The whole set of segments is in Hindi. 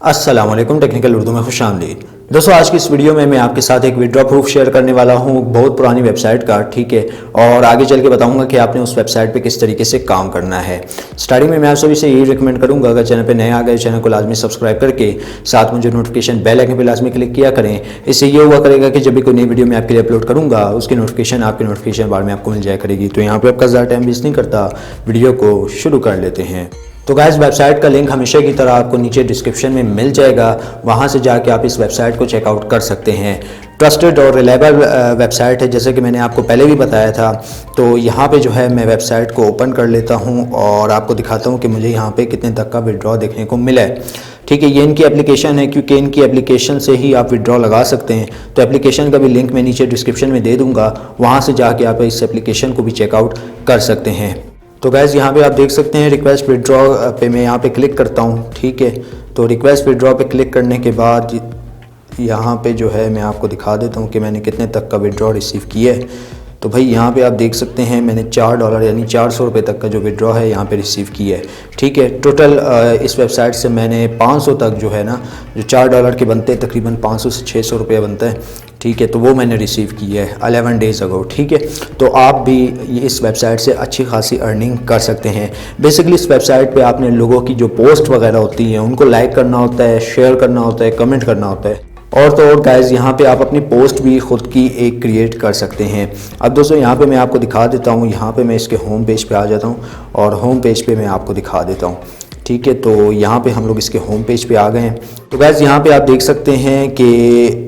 अस्सलाम वालेकुम, टेक्निकल उर्दू में खुशामदीद। दोस्तों, आज की इस वीडियो में मैं आपके साथ एक विड्रॉ प्रूफ शेयर करने वाला हूं बहुत पुरानी वेबसाइट का, ठीक है। और आगे चल के बताऊंगा कि आपने उस वेबसाइट पे किस तरीके से काम करना है। स्टार्टिंग में मैं आप सभी से यही रिकमेंड करूंगा, अगर चैनल पे नए आ गए चैनल को लाजमी सब्सक्राइब करके साथ में जो नोटिफिकेशन बेल आइकन पे लाजमी क्लिक किया करें। इससे ये हुआ करेगा कि जब भी कोई नई वीडियो मैं आपके लिए अपलोड करूँगा उसकी नोटिफिकेशन आपके नोटिफिकेशन बार में आपको मिल जाया करेगी। तो यहाँ पर आपका ज़्यादा टाइम वेस्ट नहीं करता, वीडियो को शुरू कर लेते हैं। तो गाइस, वेबसाइट का लिंक हमेशा की तरह आपको नीचे डिस्क्रिप्शन में मिल जाएगा, वहाँ से जाके आप इस वेबसाइट को चेकआउट कर सकते हैं। ट्रस्टेड और रिलायबल वेबसाइट है, जैसे कि मैंने आपको पहले भी बताया था। तो यहाँ पे जो है मैं वेबसाइट को ओपन कर लेता हूँ और आपको दिखाता हूँ कि मुझे यहाँ पे कितने तक का विड्रॉ देखने को मिला है, ठीक है। ये इनकी एप्लीकेशन है, क्योंकि इनकी एप्लीकेशन से ही आप विड्रॉ लगा सकते हैं। तो एप्लीकेशन का भी लिंक मैं नीचे डिस्क्रिप्शन में दे दूँगा, वहाँ से जाके आप इस एप्लीकेशन को भी चेकआउट कर सकते हैं। तो गैस, यहाँ पे आप देख सकते हैं रिक्वेस्ट विड्रॉ पे मैं यहाँ पे क्लिक करता हूँ, ठीक है। तो रिक्वेस्ट विड्रॉ पे क्लिक करने के बाद यहाँ पे जो है मैं आपको दिखा देता हूँ कि मैंने कितने तक का विड्रॉ रिसीव किया है। तो भाई यहाँ पे आप देख सकते हैं मैंने $4 यानी 400 रुपये तक का जो विड्रॉ है यहाँ पे रिसीव किया है, ठीक है। टोटल इस वेबसाइट से मैंने 500 तक जो है ना, जो $4 के बनते हैं तकरीबन 500 से 600 रुपये बनता है, ठीक है। तो वो मैंने रिसीव किया है 11 डेज़ अगो, ठीक है। तो आप भी इस वेबसाइट से अच्छी खासी अर्निंग कर सकते हैं। बेसिकली इस वेबसाइट पे आपने लोगों की जो पोस्ट वगैरह होती हैं उनको लाइक करना होता है, शेयर करना होता है, कमेंट करना होता है। और तो और गाइस, यहाँ पे आप अपनी पोस्ट भी ख़ुद की एक क्रिएट कर सकते हैं। अब दोस्तों, यहाँ पे मैं आपको दिखा देता हूँ। यहाँ पे मैं इसके होम पेज पे आ जाता हूँ और होम पेज पे मैं आपको दिखा देता हूँ, ठीक है। तो यहाँ पे हम लोग इसके होम पेज पे आ गए हैं। तो गाइस, यहाँ पे आप देख सकते हैं कि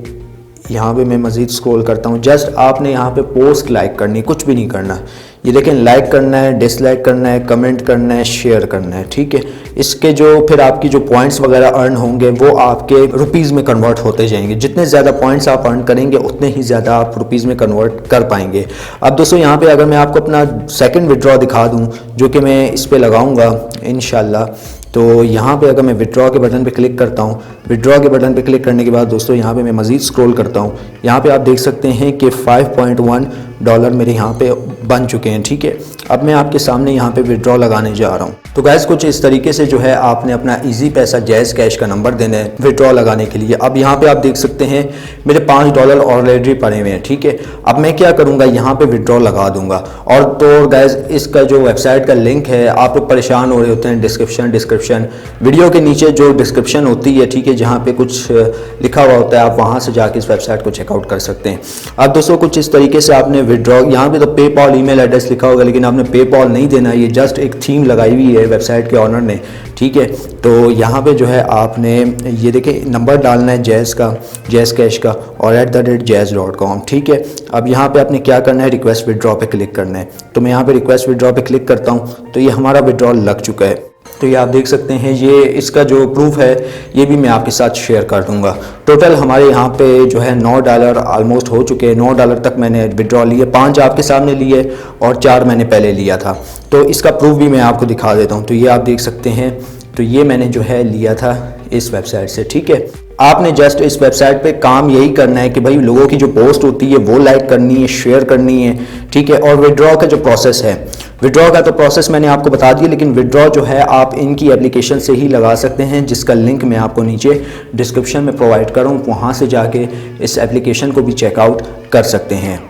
यहाँ पे मैं मज़ीद स्क्रॉल करता हूँ। जस्ट आपने यहाँ पे पोस्ट लाइक करनी, कुछ भी नहीं करना। ये देखें, लाइक करना है, डिसलाइक करना है, कमेंट करना है, शेयर करना है, ठीक है। इसके जो फिर आपकी जो पॉइंट्स वगैरह अर्न होंगे वो आपके रुपीज़ में कन्वर्ट होते जाएंगे। जितने ज़्यादा पॉइंट्स आप अर्न करेंगे उतने ही ज़्यादा आप रुपीज़ में कन्वर्ट कर पाएंगे। अब दोस्तों, यहाँ पे अगर मैं आपको अपना सेकंड विड्रॉ दिखा दूँ, जो कि मैं इस पर लगाऊँगा इंशाल्लाह। तो यहाँ पे अगर मैं विड्रॉ के बटन पे क्लिक करता हूँ, विड्रॉ के बटन पे क्लिक करने के बाद दोस्तों यहाँ पे मैं मज़ीद स्क्रॉल करता हूँ। यहाँ पे आप देख सकते हैं कि $5.1 मेरे यहाँ पे बन चुके हैं, ठीक है। अब मैं आपके सामने यहाँ पे विड्रॉ लगाने जा रहा हूँ। तो गाइस, कुछ इस तरीके से जो है आपने अपना इजी पैसा जैज़ कैश का नंबर देना है विड्रॉ लगाने के लिए। अब यहाँ पे आप देख सकते हैं मेरे $5 ऑलरेडी पड़े हुए हैं, ठीक है। अब मैं क्या करूँगा, यहाँ पे विड्रॉ लगा दूंगा। और तो गाइस, इसका जो वेबसाइट का लिंक है, आप लोग परेशान हो रहे होते हैं, डिस्क्रिप्शन वीडियो के नीचे जो डिस्क्रिप्शन होती है, ठीक है, जहाँ पे कुछ लिखा हुआ होता है, आप वहाँ से जाके इस वेबसाइट को चेकआउट कर सकते हैं। अब दोस्तों, कुछ इस तरीके से आपने विड्रॉ, यहाँ पे तो पेपॉल ईमेल एड्रेस लिखा होगा, लेकिन आपने पेपॉल नहीं देना, ये जस्ट एक थीम लगाई हुई है वेबसाइट के ऑनर ने, ठीक है। तो यहाँ पे जो है आपने ये देखें नंबर डालना है जैज़ का, जैज़ कैश का, और @jazz.com, ठीक है। अब यहाँ पे आपने क्या करना है, रिक्वेस्ट विड्रॉ पे क्लिक करना है। तो मैं यहाँ पे रिक्वेस्ट विड्रॉ पे क्लिक करता हूँ, तो ये हमारा विड्रॉ लग चुका है। तो ये आप देख सकते हैं, ये इसका जो प्रूफ है ये भी मैं आपके साथ शेयर कर दूंगा। टोटल हमारे यहाँ पे जो है $9 ऑलमोस्ट हो चुके हैं। $9 तक मैंने विड्रॉ लिए, 5 आपके सामने लिए और 4 मैंने पहले लिया था। तो इसका प्रूफ भी मैं आपको दिखा देता हूँ। तो ये आप देख सकते हैं, तो ये मैंने जो है लिया था इस वेबसाइट से, ठीक है। आपने जस्ट इस वेबसाइट पे काम यही करना है कि भाई लोगों की जो पोस्ट होती है वो लाइक करनी है, शेयर करनी है, ठीक है। और विड्रॉ का जो प्रोसेस है, विड्रॉ का तो प्रोसेस मैंने आपको बता दिया, लेकिन विड्रॉ जो है आप इनकी एप्लीकेशन से ही लगा सकते हैं, जिसका लिंक मैं आपको नीचे डिस्क्रिप्शन में प्रोवाइड करूँ, वहाँ से जाके इस एप्लीकेशन को भी चेकआउट कर सकते हैं।